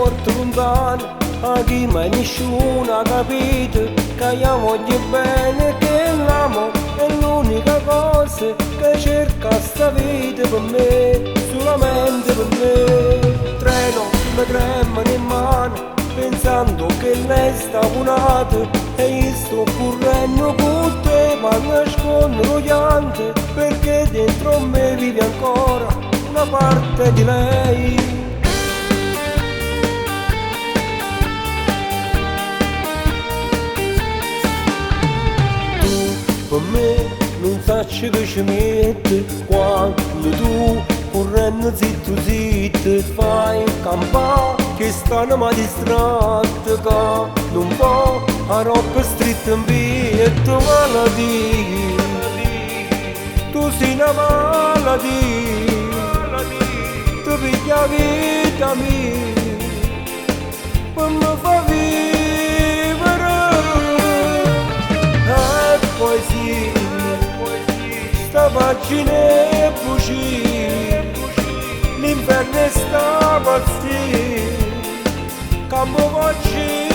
porto lontano, a chi mai nessuno ha capito che io voglio bene, che l'amo è l'unica cosa che cerca sta vita per me, solamente per me. Treno mi tremano in mano pensando che lei sta vuonata e io sto correndo con te ma nascondo lo pianto perché dentro me vive ancora una parte di lei. Per me non faccio che ci mette quando tu correndo zitto zitto fai campare che stanno ma distratta che non va a roba stretta in via e tu malattia, tu sei una malattia, tu piglia la vita mia per mi fa vivere e poi sì, sta pagina è bugia, l'inferno è sta pazzia, campo va a girare.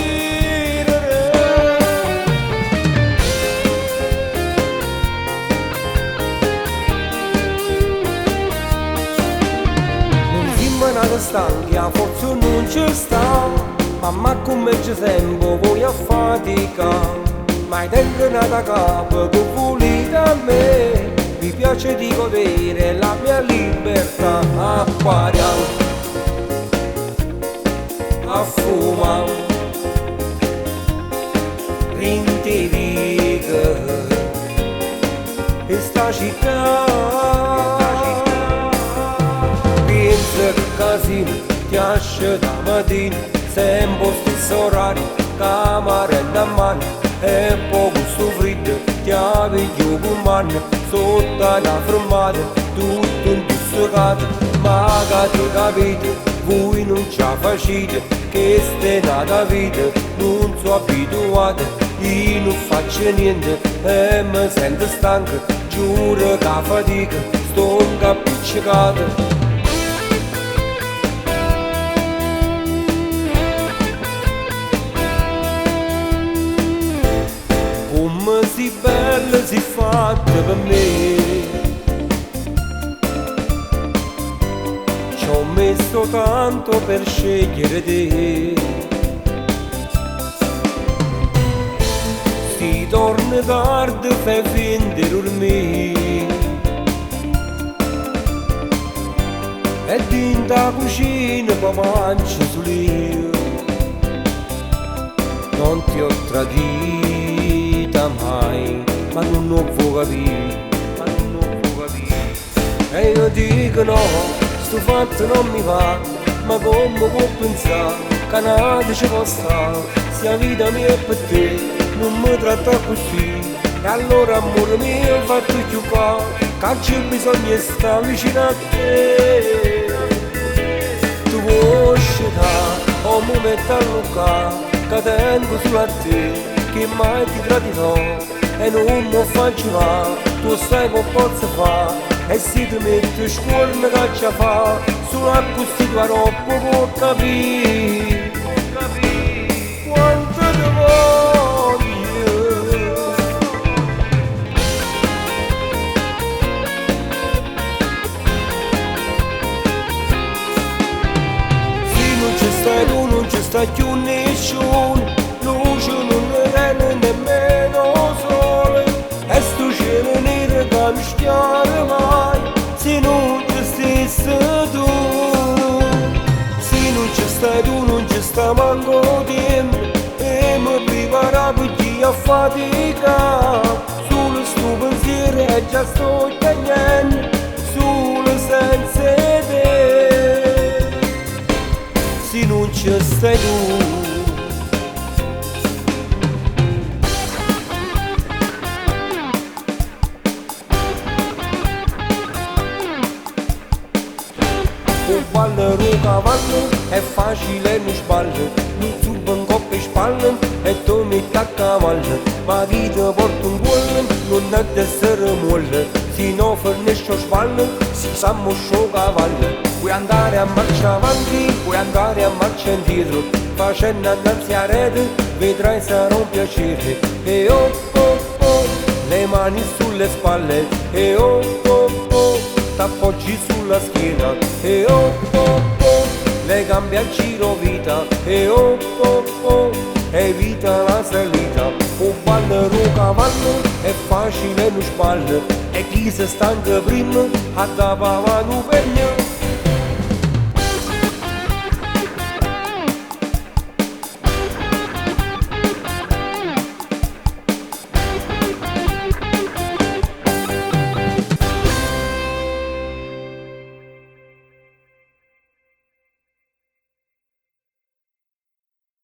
Non siamo nati stanchi, a forza non ci sta, ma come c'è sempre voglio a fatica. Ma è nata capo che volete a me, mi piace di godere la mia libertà, a pariare, a fumare, rinterica, e sta città, pensa che casino, ti esce da mattina, sempre stesso orario, camarella a mano, e poco sto freddo ti avevo con mano sotto la fermata tutto intussato ma che capite voi non ci facete che ste nata vita non so abituata io non faccio niente e mi sento stanco giuro che la fatica sto incappiccicata. Come si bella si fatta per me, ci ho messo tanto per scegliere te, si torna tardi fai finta di dormire e dentro la cucina poi mangio solo io, non ti ho tradito mai, ma non lo può capire, e io dico no, sto fatto non mi va, ma come può pensare, che nada ci può stare, sia vita mia per te, non mi tratta così, e allora amore mio fatto più qua, che c'è bisogno di stare vicino a te, tu vuoi uscire, o mi metto a lucca, che tengo solo a te, che mai ti tradirò e non mi faccio va, tu sai che posso fare e se ti metti scuola che ci fa, solo a così tua roba può capire quanto ti voglio. Se non ci stai tu non ci sta più nessuno, luce non ne nemmeno sole e sto cielo nero che non schiare mai se non ci stessi tu, se non ci stai tu non ci sta manco tempo e mi prepara per chi a fatica solo sto pensiero e già sto tagliando solo senza te, se non ci stai tu. Ballo cavallo è facile non sbaglio, non subo in coppa e spalle e tu mi a cavallo, ma chi ti porta un gol non ha di essere molle, se no fornisce spalle si sa moscio cavallo. puoi andare a marcia avanti, puoi andare a marcia indietro, facendo annanzi a rete, vedrai sarà un piacere. E oh oh oh, le mani sulle spalle, e oh oh oh, t'appoggi sulla schiena, e oh oh oh, le gambe al giro vita, e oh oh oh, evita la salita. Un ballo cavallo è facile non sbaglio, e chi si stanca prima a da pavano pegno.